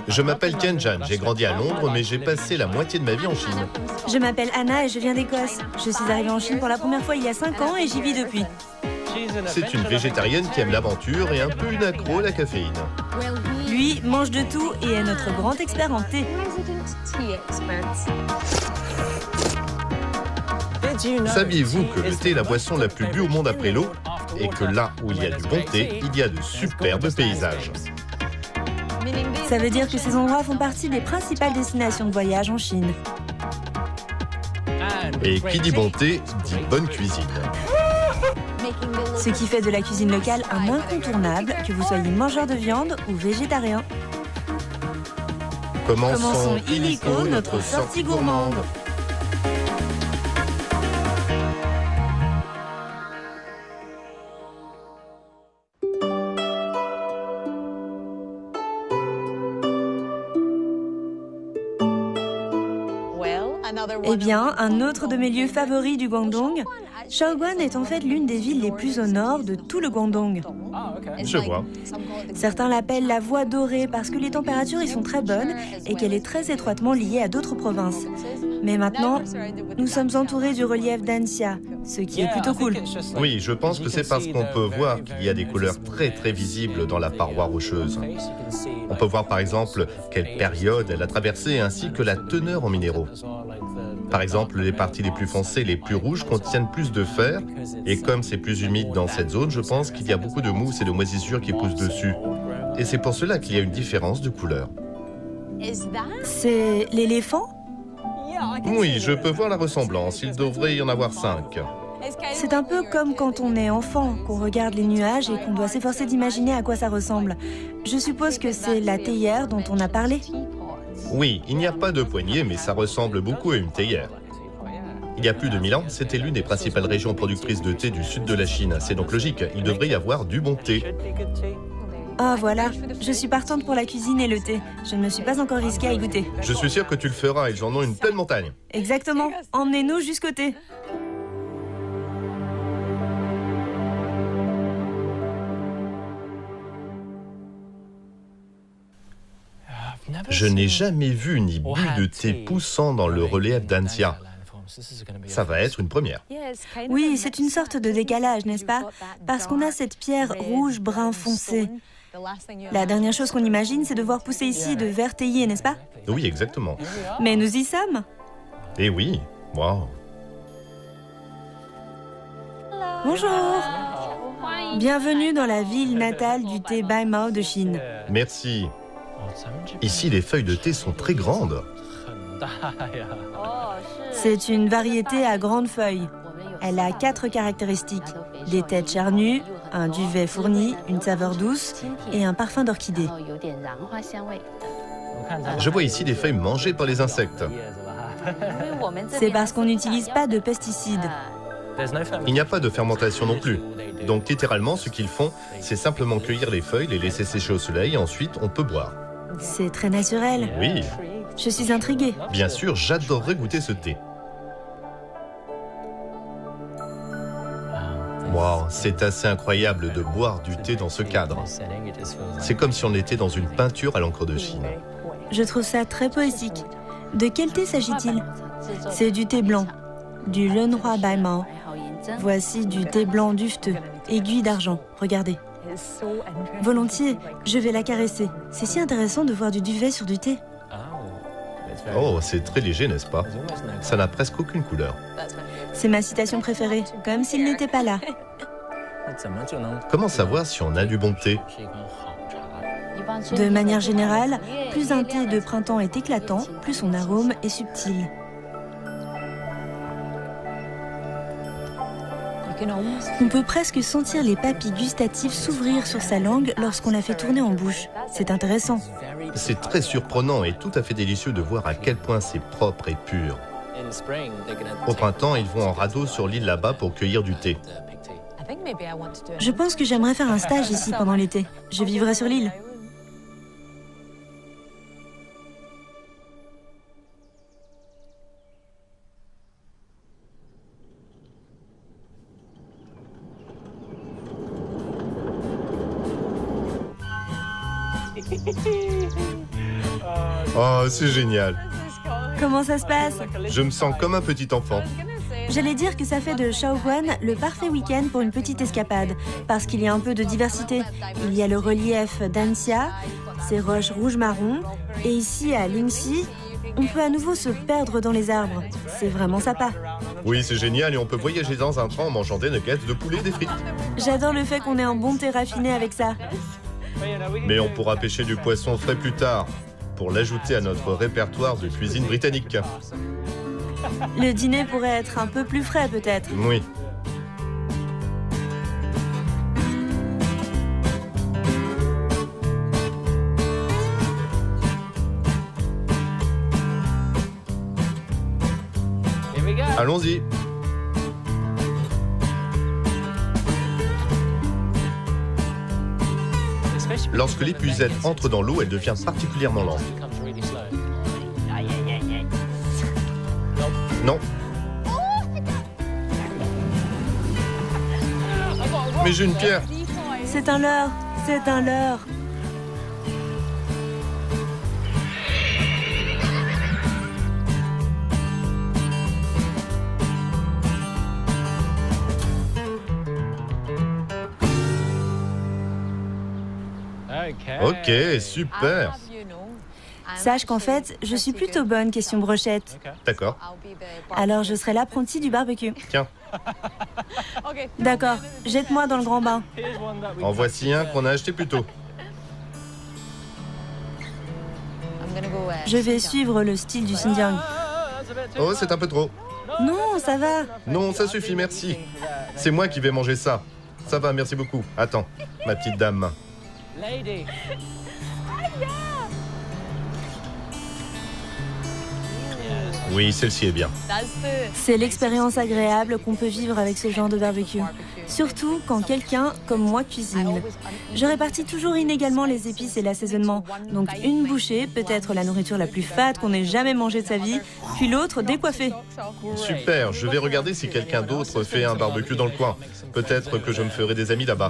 Je m'appelle Tianjan, j'ai grandi à Londres, mais j'ai passé la moitié de ma vie en Chine. Je m'appelle Anna et je viens d'Écosse. Je suis arrivée en Chine pour la première fois il y a 5 ans et j'y vis depuis. C'est une végétarienne qui aime l'aventure et un peu une accro à la caféine. Lui mange de tout et est notre grand expert en thé. Saviez-vous que le thé est la boisson la plus bue au monde après l'eau et que là où il y a du bon thé, il y a de superbes paysages. Ça veut dire que ces endroits font partie des principales destinations de voyage en Chine. Et qui dit bon thé, dit bonne cuisine. Ce qui fait de la cuisine locale un incontournable, que vous soyez mangeur de viande ou végétarien. Commençons illico notre sortie gourmande. Eh bien, un autre de mes lieux favoris du Guangdong, Shaoguan est en fait l'une des villes les plus au nord de tout le Guangdong. Je vois. Certains l'appellent la voie dorée parce que les températures y sont très bonnes et qu'elle est très étroitement liée à d'autres provinces. Mais maintenant, nous sommes entourés du relief d'Anxia, ce qui est plutôt cool. Oui, je pense que c'est parce qu'on peut voir qu'il y a des couleurs très très visibles dans la paroi rocheuse. On peut voir par exemple quelle période elle a traversée ainsi que la teneur en minéraux. Par exemple, les parties les plus foncées, les plus rouges, contiennent plus de fer. Et comme c'est plus humide dans cette zone, je pense qu'il y a beaucoup de mousse et de moisissures qui poussent dessus. Et c'est pour cela qu'il y a une différence de couleur. C'est l'éléphant ? Oui, je peux voir la ressemblance. Il devrait y en avoir 5. C'est un peu comme quand on est enfant, qu'on regarde les nuages et qu'on doit s'efforcer d'imaginer à quoi ça ressemble. Je suppose que c'est la théière dont on a parlé. Oui, il n'y a pas de poignée, mais ça ressemble beaucoup à une théière. Il y a plus de 1000 ans, c'était l'une des principales régions productrices de thé du sud de la Chine. C'est donc logique, il devrait y avoir du bon thé. Ah voilà, je suis partante pour la cuisine et le thé. Je ne me suis pas encore risquée à y goûter. Je suis sûr que tu le feras, ils en ont une pleine montagne. Exactement, emmenez-nous jusqu'au thé. Je n'ai jamais vu ni bu de thé poussant dans le relief d'Anxia. Ça va être une première. Oui, c'est une sorte de décalage, n'est-ce pas? Parce qu'on a cette pierre rouge-brun foncé. La dernière chose qu'on imagine, c'est de voir pousser ici de verre théier, n'est-ce pas? Oui, exactement. Mais nous y sommes. Eh oui, wow. Bonjour. Bienvenue dans la ville natale du thé Baimao de Chine. Merci. Ici, les feuilles de thé sont très grandes. C'est une variété à grandes feuilles. Elle a 4 caractéristiques. Des têtes charnues, un duvet fourni, une saveur douce et un parfum d'orchidée. Je vois ici des feuilles mangées par les insectes. C'est parce qu'on n'utilise pas de pesticides. Il n'y a pas de fermentation non plus. Donc littéralement, ce qu'ils font, c'est simplement cueillir les feuilles, les laisser sécher au soleil et ensuite on peut boire. C'est très naturel. Oui, Je suis intriguée. bien sûr, j'adorerais goûter ce thé. Wow, c'est assez incroyable de boire du thé dans ce cadre. C'est comme si on était dans une peinture à l'encre de Chine. Je trouve ça très poétique. De quel thé s'agit-il? C'est du thé blanc, du Lenhua Baimao. Voici du thé blanc dufteux, aiguille d'argent. Regardez. Volontiers, je vais la caresser. C'est si intéressant de voir du duvet sur du thé. Oh, c'est très léger, n'est-ce pas? Ça n'a presque aucune couleur. C'est ma citation préférée, comme s'il n'était pas là. Comment savoir si on a du bon thé? De manière générale, plus un thé de printemps est éclatant, plus son arôme est subtil. On peut presque sentir les papilles gustatives s'ouvrir sur sa langue lorsqu'on la fait tourner en bouche. C'est intéressant. C'est très surprenant et tout à fait délicieux de voir à quel point c'est propre et pur. Au printemps, ils vont en radeau sur l'île là-bas pour cueillir du thé. Je pense que j'aimerais faire un stage ici pendant l'été. Je vivrai sur l'île. Oh, c'est génial. Comment ça se passe? Je me sens comme un petit enfant. J'allais dire que ça fait de Shaoguan le parfait week-end pour une petite escapade, parce qu'il y a un peu de diversité. Il y a le relief d'Anxia, ces roches rouges-marron, et ici à Lingxi, on peut à nouveau se perdre dans les arbres. C'est vraiment sympa. Oui, c'est génial et on peut voyager dans un train en mangeant des nuggets, de poulet et des frites. J'adore le fait qu'on ait un bon thé raffiné avec ça. Mais on pourra pêcher du poisson frais plus tard, pour l'ajouter à notre répertoire de cuisine britannique. Le dîner pourrait être un peu plus frais peut-être. Oui. Allons-y. Lorsque l'épuisette entre dans l'eau, elle devient particulièrement lente. Non. Mais j'ai une pierre. C'est un leurre, c'est un leurre. Ok, super. Sache qu'en fait, je suis plutôt bonne question brochette. D'accord. Alors je serai l'apprenti du barbecue. Tiens, D'accord, jette-moi dans le grand bain. en voici un qu'on a acheté plus tôt. Je vais suivre le style du Xinjiang. Oh, c'est un peu trop. Non, ça va. Non, ça suffit, merci. C'est moi qui vais manger ça. Ça va, merci beaucoup. Attends, ma petite dame. Oui, celle-ci est bien. C'est l'expérience agréable qu'on peut vivre avec ce genre de barbecue. Surtout quand quelqu'un, comme moi, cuisine. Je répartis toujours inégalement les épices et l'assaisonnement. Donc une bouchée peut être la nourriture la plus fade qu'on ait jamais mangée de sa vie, puis l'autre décoiffée. Super, je vais regarder si quelqu'un d'autre fait un barbecue dans le coin. Peut-être que je me ferai des amis là-bas.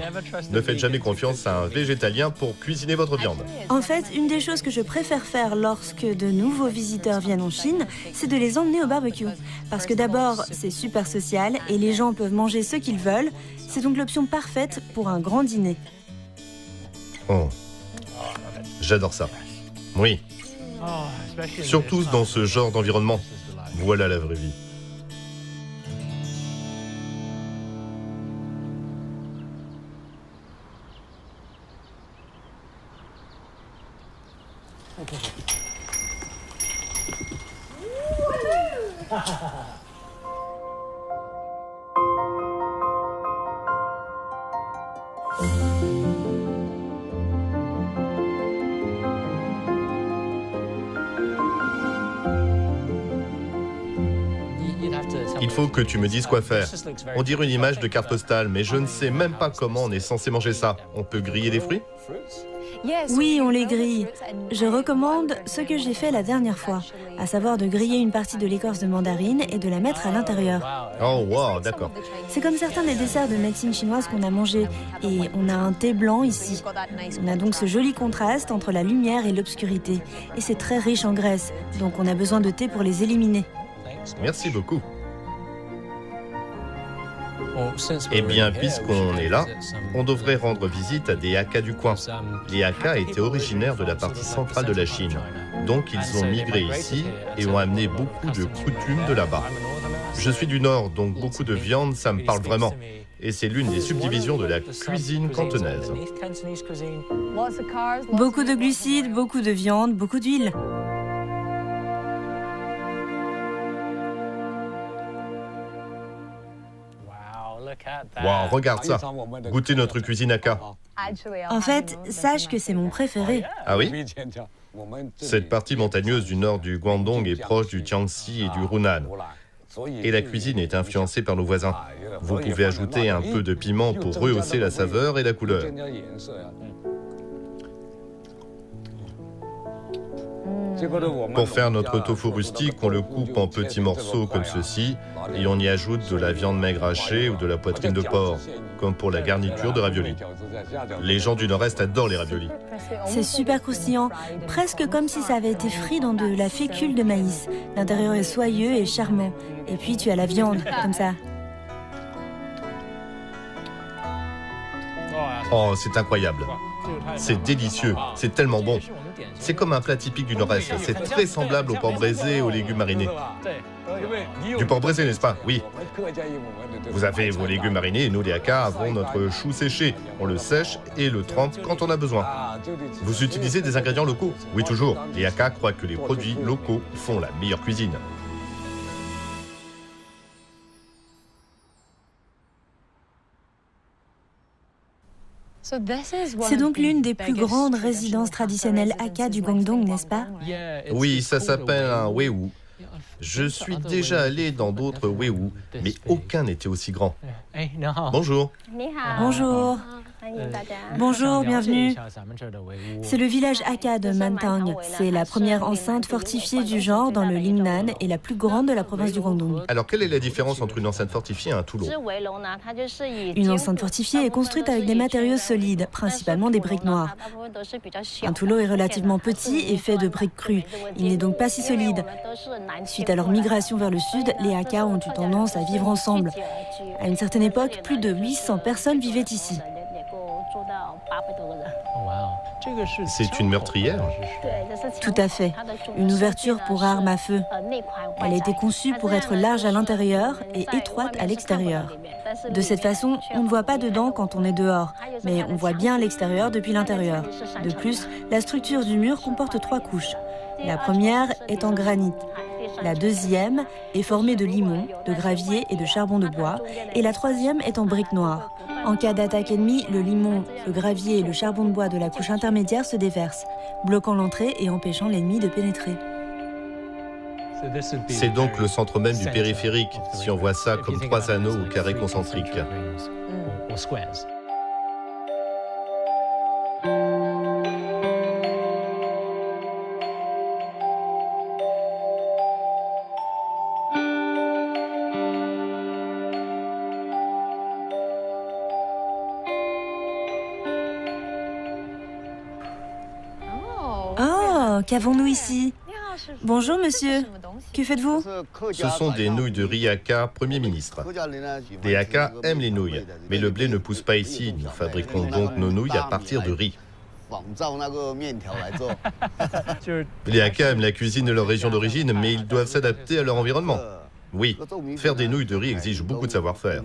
Ne faites jamais confiance à un végétalien pour cuisiner votre viande. En fait, une des choses que je préfère faire lorsque de nouveaux visiteurs viennent en Chine, c'est de les emmener au barbecue. Parce que d'abord, c'est super social et les gens peuvent manger ce qu'ils veulent. C'est donc l'option parfaite pour un grand dîner. Oh, j'adore ça. Oui, surtout dans ce genre d'environnement. Voilà la vraie vie. Il faut que tu me dises quoi faire. On dirait une image de carte postale, mais je ne sais même pas comment on est censé manger ça. On peut griller des fruits ? Oui, on les grille. Je recommande ce que j'ai fait la dernière fois, à savoir de griller une partie de l'écorce de mandarine et de la mettre à l'intérieur. Oh, wow, d'accord. C'est comme certains des desserts de médecine chinoise qu'on a mangés. Et on a un thé blanc ici. On a donc ce joli contraste entre la lumière et l'obscurité. Et c'est très riche en graisse, donc on a besoin de thé pour les éliminer. Merci beaucoup. Eh bien, puisqu'on est là, on devrait rendre visite à des Hakka du coin. Les Hakka étaient originaires de la partie centrale de la Chine. Donc, ils ont migré ici et ont amené beaucoup de coutumes de là-bas. Je suis du Nord, donc beaucoup de viande, ça me parle vraiment. Et c'est l'une des subdivisions de la cuisine cantonaise. Beaucoup de glucides, beaucoup de viande, beaucoup d'huile. Wow, regarde ça. Goûtez notre cuisine Hakka. En fait, sache que c'est mon préféré. Ah oui ? Cette partie montagneuse du nord du Guangdong est proche du Jiangxi et du Hunan. Et la cuisine est influencée par nos voisins. Vous pouvez ajouter un peu de piment pour rehausser la saveur et la couleur. Pour faire notre tofu rustique, on le coupe en petits morceaux comme ceci et on y ajoute de la viande maigre hachée ou de la poitrine de porc, comme pour la garniture de raviolis. Les gens du Nord-Est adorent les raviolis. C'est super croustillant, presque comme si ça avait été frit dans de la fécule de maïs. L'intérieur est soyeux et charmant. Et puis tu as la viande, comme ça. Oh, c'est incroyable. C'est délicieux, c'est tellement bon. C'est comme un plat typique du Nord-Est. C'est très semblable au porc braisé et aux légumes marinés. Du porc braisé, n'est-ce pas? Oui. Vous avez vos légumes marinés et nous, les Hakka, avons notre chou séché. On le sèche et le trempe quand on a besoin. Vous utilisez des ingrédients locaux? Oui, toujours. Les Hakka croient que les produits locaux font la meilleure cuisine. C'est donc l'une des plus grandes résidences traditionnelles Hakka du Guangdong, n'est-ce pas? Oui, ça s'appelle un wewu. Je suis déjà allé dans d'autres wewu, mais aucun n'était aussi grand. Bonjour. Bonjour. Bonjour, bienvenue. C'est le village Hakka de Mantang. C'est la première enceinte fortifiée du genre dans le Lingnan et la plus grande de la province du Guangdong. Alors, quelle est la différence entre une enceinte fortifiée et un toulon? Une enceinte fortifiée est construite avec des matériaux solides, principalement des briques noires. Un toulon est relativement petit et fait de briques crues. Il n'est donc pas si solide. Suite à leur migration vers le sud, les Hakka ont eu tendance à vivre ensemble. À une certaine époque, plus de 800 personnes vivaient ici. C'est une meurtrière? Tout à fait. Une ouverture pour armes à feu. Elle a été conçue pour être large à l'intérieur et étroite à l'extérieur. De cette façon, on ne voit pas dedans quand on est dehors, mais on voit bien l'extérieur depuis l'intérieur. De plus, la structure du mur comporte 3 couches. La première est en granit. La deuxième est formée de limon, de gravier et de charbon de bois. Et la troisième est en briques noires. En cas d'attaque ennemie, le limon, le gravier et le charbon de bois de la couche intermédiaire se déversent, bloquant l'entrée et empêchant l'ennemi de pénétrer. C'est donc le centre même du périphérique, si on voit ça comme 3 anneaux ou carrés concentriques. Oh, qu'avons-nous ici? Bonjour monsieur, que faites-vous? Ce sont des nouilles de riz Hakka, Premier ministre. Les Hakka aiment les nouilles, mais le blé ne pousse pas ici. Nous fabriquons donc nos nouilles à partir de riz. Les Hakka aiment la cuisine de leur région d'origine, mais ils doivent s'adapter à leur environnement. Oui, faire des nouilles de riz exige beaucoup de savoir-faire.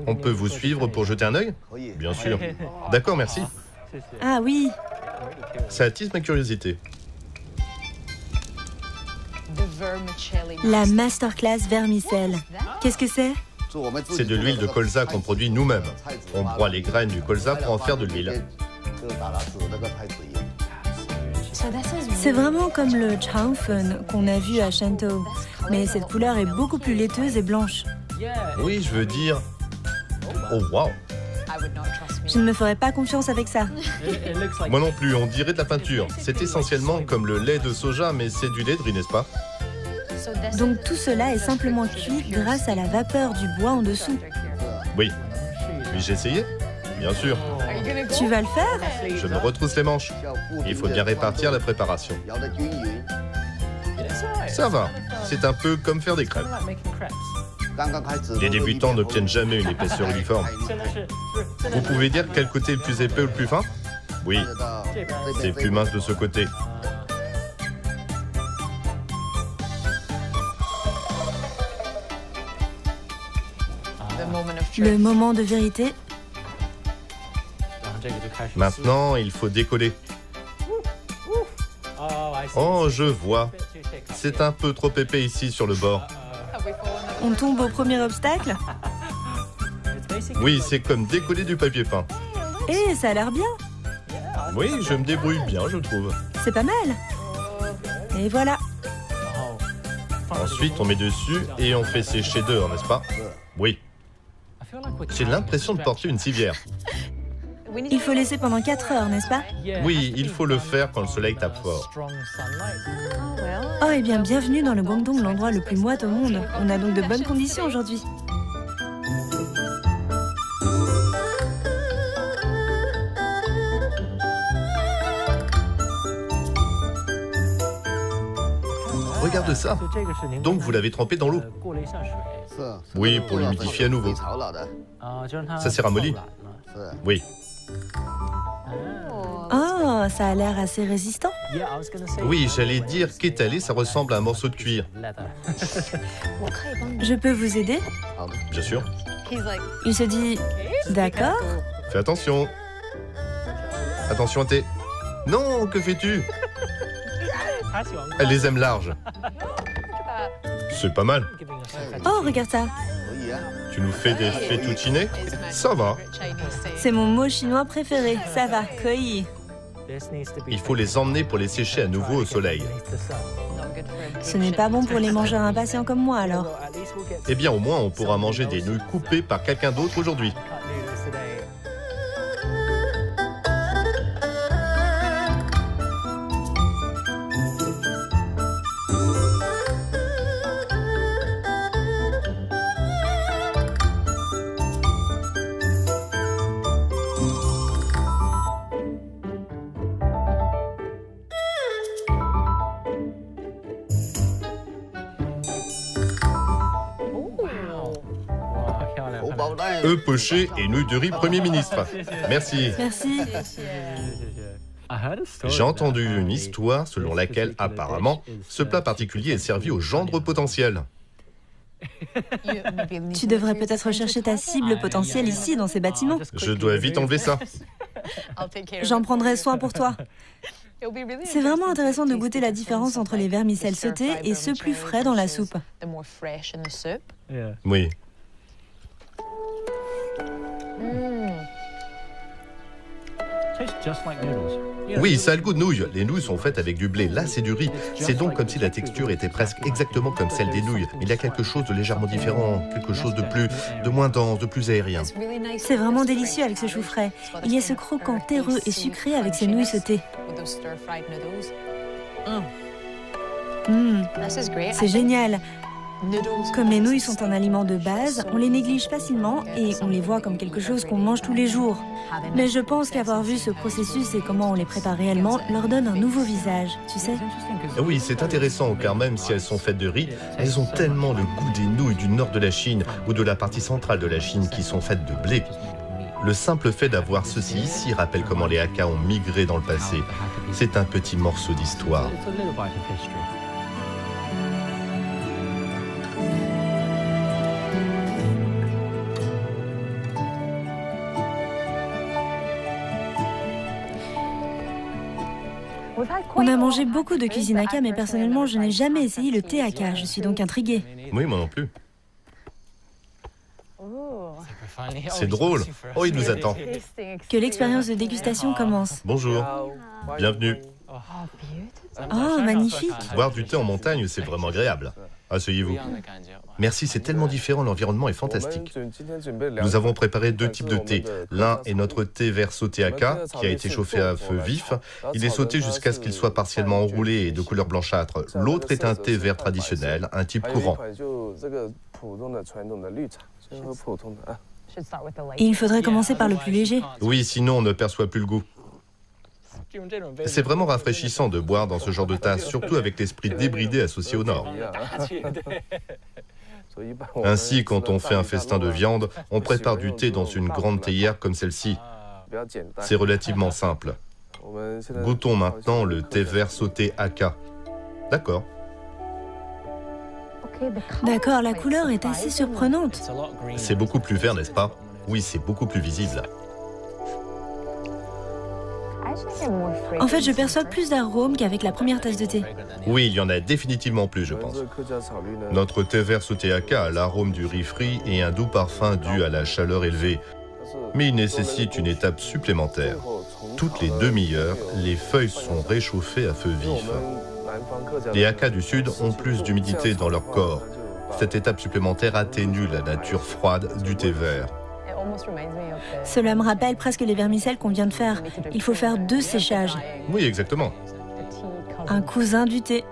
On peut vous suivre pour jeter un œil? Bien sûr. D'accord, merci. Ah oui, Ça attise ma curiosité. la masterclass vermicelle. Qu'est-ce que c'est? C'est de l'huile de colza qu'on produit nous-mêmes. On broie les graines du colza pour en faire de l'huile. C'est vraiment comme le changfen qu'on a vu à Shantou. Mais cette couleur est beaucoup plus laiteuse et blanche. Oui, je veux dire... Oh, waouh! Je ne me ferais pas confiance avec ça. Moi non plus, on dirait de la peinture. C'est essentiellement comme le lait de soja, mais c'est du lait de riz, n'est-ce pas? Donc tout cela est simplement cuit grâce à la vapeur du bois en dessous. Oui. Puis-je essayer? Bien sûr. Tu vas le faire? Je me retrousse les manches. Il faut bien répartir la préparation. Ça va. C'est un peu comme faire des crêpes. Les débutants n'obtiennent jamais une épaisseur uniforme. Vous pouvez dire quel côté est le plus épais ou le plus fin? Oui, c'est plus mince de ce côté. Le moment de vérité. Maintenant, il faut décoller. Oh, je vois. C'est un peu trop épais ici sur le bord. On tombe au premier obstacle? Oui, c'est comme décoller du papier peint. Eh, ça a l'air bien. Oui, je me débrouille bien, je trouve. C'est pas mal. Et voilà. Ensuite, on met dessus et on fait sécher dehors, n'est-ce pas? Oui. J'ai l'impression de porter une civière. Il faut laisser pendant 4 heures, n'est-ce pas? Oui, il faut le faire quand le soleil tape fort. Oh, eh bien, bienvenue dans le Guangdong, l'endroit le plus moite au monde. On a donc de bonnes conditions aujourd'hui. Regarde ça. Donc vous l'avez trempé dans l'eau. Oui, pour l'humidifier à nouveau. Ça s'est ramolli. Oui. Oh, ça a l'air assez résistant. Oui, j'allais dire qu'étalé, ça ressemble à un morceau de cuir. Je peux vous aider? Bien sûr. Il se dit, d'accord. Fais attention. Attention à tes... Non, que fais-tu? Elle les aime larges. C'est pas mal. Oh, regarde ça. Tu nous fais des fettuccine? Ça va. C'est mon mot chinois préféré. Ça va, koi. Il faut les emmener pour les sécher à nouveau au soleil. Ce n'est pas bon pour les mangeurs impatients comme moi, alors. Eh bien, au moins, on pourra manger des nouilles coupées par quelqu'un d'autre aujourd'hui. Œufs pochés et nouilles de riz Premier ministre. Merci. Merci. J'ai entendu une histoire selon laquelle, apparemment, ce plat particulier est servi aux gendres potentiels. Tu devrais peut-être chercher ta cible potentielle ici, dans ces bâtiments. Je dois vite enlever ça. J'en prendrai soin pour toi. C'est vraiment intéressant de goûter la différence entre les vermicelles sautées et ceux plus frais dans la soupe. Oui. Oui, ça a le goût de nouilles. Les nouilles sont faites avec du blé. Là, c'est du riz. C'est donc comme si la texture était presque exactement comme celle des nouilles. Mais il y a quelque chose de légèrement différent, quelque chose de moins dense, de plus aérien. C'est vraiment délicieux avec ce chou frais. Il y a ce croquant terreux et sucré avec ces nouilles sautées. C'est génial. Comme les nouilles sont un aliment de base, on les néglige facilement et on les voit comme quelque chose qu'on mange tous les jours. Mais je pense qu'avoir vu ce processus et comment on les prépare réellement leur donne un nouveau visage, tu sais. Oui, c'est intéressant car même si elles sont faites de riz, elles ont tellement le goût des nouilles du nord de la Chine ou de la partie centrale de la Chine qui sont faites de blé. Le simple fait d'avoir ceci ici rappelle comment les Hakka ont migré dans le passé. C'est un petit morceau d'histoire. On a mangé beaucoup de cuisine Hakka, mais personnellement, je n'ai jamais essayé le thé Hakka. Je suis donc intriguée. Oui, moi non plus. C'est drôle. Oh, il nous attend. Que l'expérience de dégustation commence. Bonjour. Bienvenue. Oh, magnifique. Boire du thé en montagne, c'est vraiment agréable. Asseyez-vous. Merci, c'est tellement différent, l'environnement est fantastique. Nous avons préparé 2 types de thé. L'un est notre thé vert sauté Hakka, qui a été chauffé à feu vif. Il est sauté jusqu'à ce qu'il soit partiellement enroulé et de couleur blanchâtre. L'autre est un thé vert traditionnel, un type courant. Et il faudrait commencer par le plus léger. Oui, sinon on ne perçoit plus le goût. C'est vraiment rafraîchissant de boire dans ce genre de tasse, surtout avec l'esprit débridé associé au Nord. Ainsi, quand on fait un festin de viande, on prépare du thé dans une grande théière comme celle-ci. C'est relativement simple. Goûtons maintenant le thé vert sauté Hakka. D'accord. D'accord, la couleur est assez surprenante. C'est beaucoup plus vert, n'est-ce pas? Oui, c'est beaucoup plus visible. En fait, je perçois plus d'arômes qu'avec la première tasse de thé. Oui, il y en a définitivement plus, je pense. Notre thé vert sauté Hakka a l'arôme du riz frit et un doux parfum dû à la chaleur élevée. Mais il nécessite une étape supplémentaire. Toutes les demi-heures, les feuilles sont réchauffées à feu vif. Les Hakka du Sud ont plus d'humidité dans leur corps. Cette étape supplémentaire atténue la nature froide du thé vert. Cela me rappelle presque les vermicelles qu'on vient de faire. Il faut faire 2 séchages. Oui, exactement. Un cousin du thé.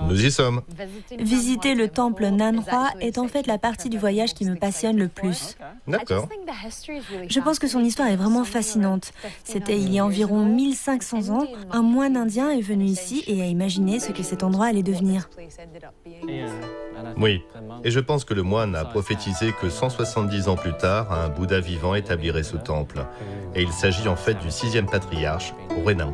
Nous y sommes. Visiter le temple Nanhua est en fait la partie du voyage qui me passionne le plus. D'accord. Je pense que son histoire est vraiment fascinante. C'était il y a environ 1500 ans, un moine indien est venu ici et a imaginé ce que cet endroit allait devenir. Oui, et je pense que le moine a prophétisé que 170 ans plus tard, un Bouddha vivant établirait ce temple. Et il s'agit en fait du 6e patriarche, Huineng.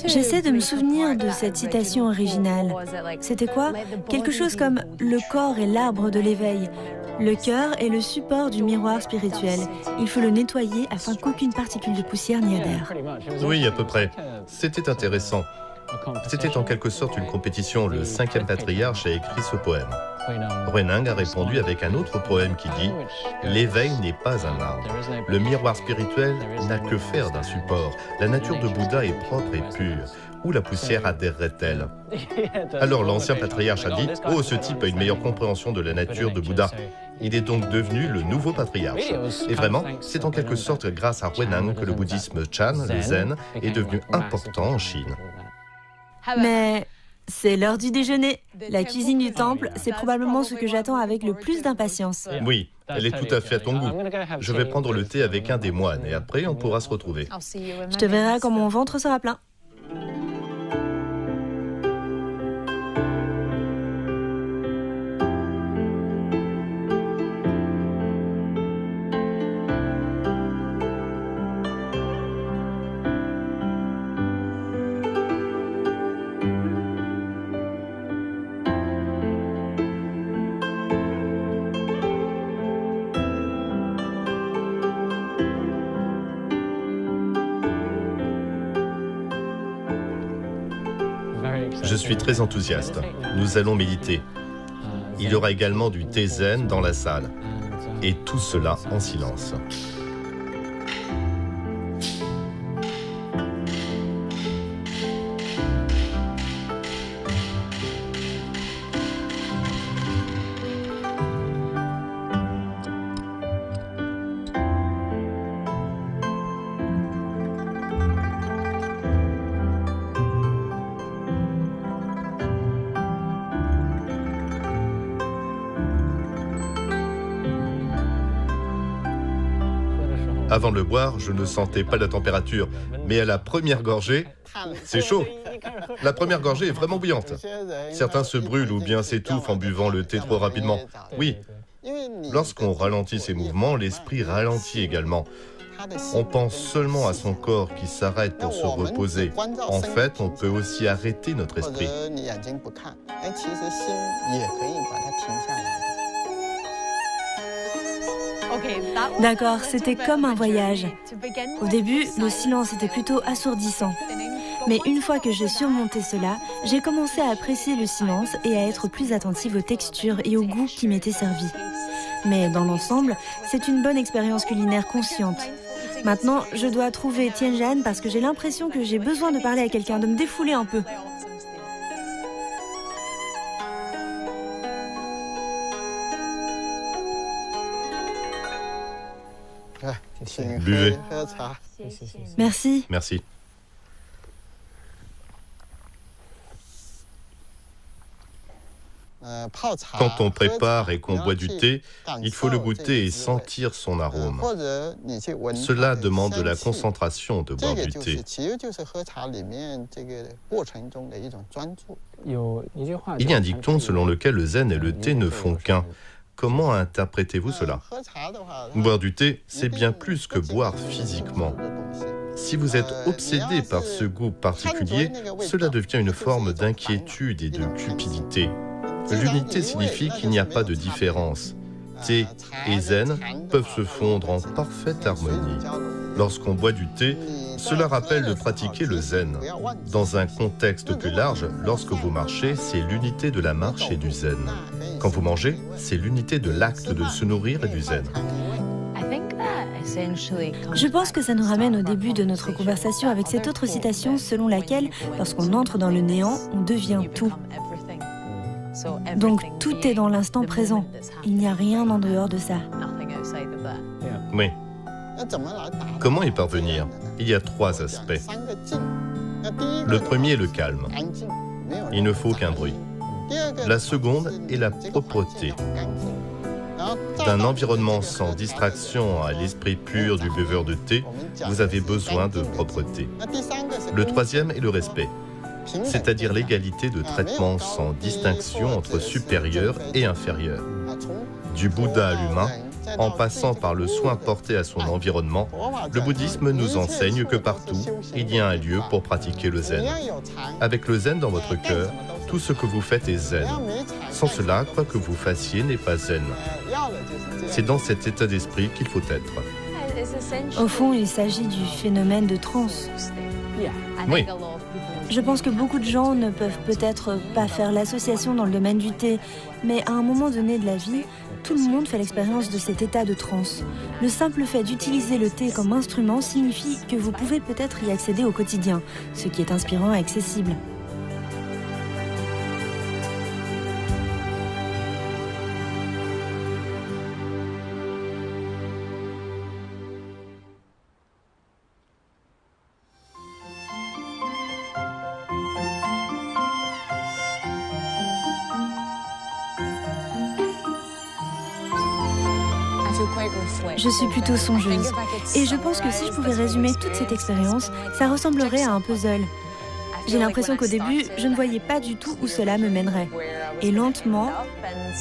J'essaie de me souvenir de cette citation originale. C'était quoi? Quelque chose comme « Le corps est l'arbre de l'éveil ». Le cœur est le support du miroir spirituel. Il faut le nettoyer afin qu'aucune particule de poussière n'y adhère. Oui, à peu près. C'était intéressant. C'était en quelque sorte une compétition. Le 5e patriarche a écrit ce poème. Huineng a répondu avec un autre poème qui dit « L'éveil n'est pas un arbre. Le miroir spirituel n'a que faire d'un support. La nature de Bouddha est propre et pure. Où la poussière adhérerait-elle » Alors l'ancien patriarche a dit « Oh, ce type a une meilleure compréhension de la nature de Bouddha. » Il est donc devenu le nouveau patriarche. Et vraiment, c'est en quelque sorte grâce à Huineng que le bouddhisme Chan, le zen, est devenu important en Chine. Mais c'est l'heure du déjeuner. La cuisine du temple, c'est probablement ce que j'attends avec le plus d'impatience. Oui, elle est tout à fait à ton goût. Je vais prendre le thé avec un des moines et après on pourra se retrouver. Je te verrai quand mon ventre sera plein. Je suis très enthousiaste. Nous allons méditer. Il y aura également du thé zen dans la salle. Et tout cela en silence. Avant de le boire, je ne sentais pas la température. Mais à la première gorgée, c'est chaud. La première gorgée est vraiment bouillante. Certains se brûlent ou bien s'étouffent en buvant le thé trop rapidement. Oui, lorsqu'on ralentit ses mouvements, l'esprit ralentit également. On pense seulement à son corps qui s'arrête pour se reposer. En fait, on peut aussi arrêter notre esprit. D'accord, c'était comme un voyage. Au début, le silence était plutôt assourdissant. Mais une fois que j'ai surmonté cela, j'ai commencé à apprécier le silence et à être plus attentive aux textures et aux goûts qui m'étaient servis. Mais dans l'ensemble, c'est une bonne expérience culinaire consciente. Maintenant, je dois trouver Tianjan parce que j'ai l'impression que j'ai besoin de parler à quelqu'un, de me défouler un peu. Buvez. Merci. Merci. Quand on prépare et qu'on boit du thé, il faut le goûter et sentir son arôme. Cela demande de la concentration de boire du thé. Il y a un dicton selon lequel le zen et le thé ne font qu'un. Comment interprétez-vous cela? Boire du thé, c'est bien plus que boire physiquement. Si vous êtes obsédé par ce goût particulier, cela devient une forme d'inquiétude et de cupidité. L'unité signifie qu'il n'y a pas de différence. thé et zen peuvent se fondre en parfaite harmonie. Lorsqu'on boit du thé, cela rappelle de pratiquer le zen. Dans un contexte plus large, lorsque vous marchez, c'est l'unité de la marche et du zen. Quand vous mangez, c'est l'unité de l'acte de se nourrir et du zen. Je pense que ça nous ramène au début de notre conversation avec cette autre citation selon laquelle, lorsqu'on entre dans le néant, on devient tout. Donc tout est dans l'instant présent. Il n'y a rien en dehors de ça. Oui. Comment y parvenir? Il y a 3 aspects. Le premier est le calme. Il ne faut qu'un bruit. La seconde est la propreté. D'un environnement sans distraction à l'esprit pur du buveur de thé, vous avez besoin de propreté. Le troisième est le respect, c'est-à-dire l'égalité de traitement sans distinction entre supérieur et inférieur. Du Bouddha à l'humain, en passant par le soin porté à son environnement, le bouddhisme nous enseigne que partout, il y a un lieu pour pratiquer le zen. Avec le zen dans votre cœur, tout ce que vous faites est zen. Sans cela, quoi que vous fassiez n'est pas zen. C'est dans cet état d'esprit qu'il faut être. Au fond, il s'agit du phénomène de transe. Oui. Je pense que beaucoup de gens ne peuvent peut-être pas faire l'association dans le domaine du thé, mais à un moment donné de la vie, tout le monde fait l'expérience de cet état de transe. Le simple fait d'utiliser le thé comme instrument signifie que vous pouvez peut-être y accéder au quotidien, ce qui est inspirant et accessible. Je suis plutôt songeuse. Et je pense que si je pouvais résumer toute cette expérience, ça ressemblerait à un puzzle. J'ai l'impression qu'au début, je ne voyais pas du tout où cela me mènerait. Et lentement,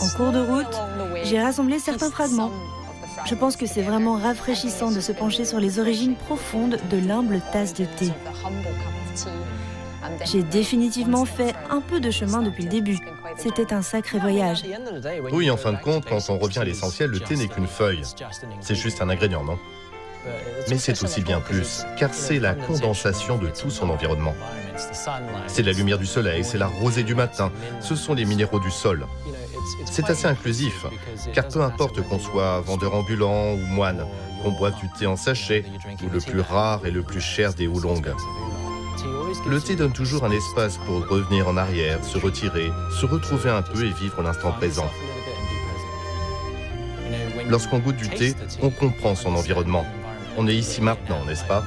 en cours de route, j'ai rassemblé certains fragments. Je pense que c'est vraiment rafraîchissant de se pencher sur les origines profondes de l'humble tasse de thé. J'ai définitivement fait un peu de chemin depuis le début. C'était un sacré voyage. Oui, en fin de compte, quand on revient à l'essentiel, le thé n'est qu'une feuille. C'est juste un ingrédient, non? Mais c'est aussi bien plus, car c'est la condensation de tout son environnement. C'est la lumière du soleil, c'est la rosée du matin, ce sont les minéraux du sol. C'est assez inclusif, car peu importe qu'on soit vendeur ambulant ou moine, qu'on boive du thé en sachet, ou le plus rare et le plus cher des oolongs. Le thé donne toujours un espace pour revenir en arrière, se retirer, se retrouver un peu et vivre l'instant présent. Lorsqu'on goûte du thé, on comprend son environnement. On est ici maintenant, n'est-ce pas?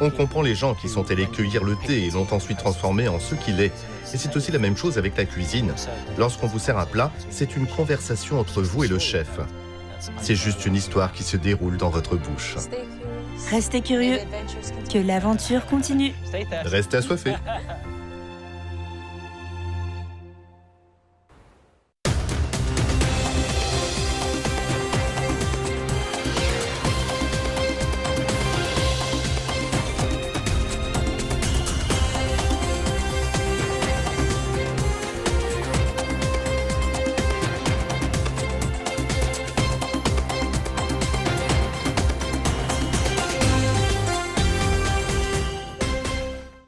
On comprend les gens qui sont allés cueillir le thé et l'ont ensuite transformé en ce qu'il est. Et c'est aussi la même chose avec la cuisine. Lorsqu'on vous sert un plat, c'est une conversation entre vous et le chef. C'est juste une histoire qui se déroule dans votre bouche. Restez curieux, que l'aventure continue. Restez assoiffés.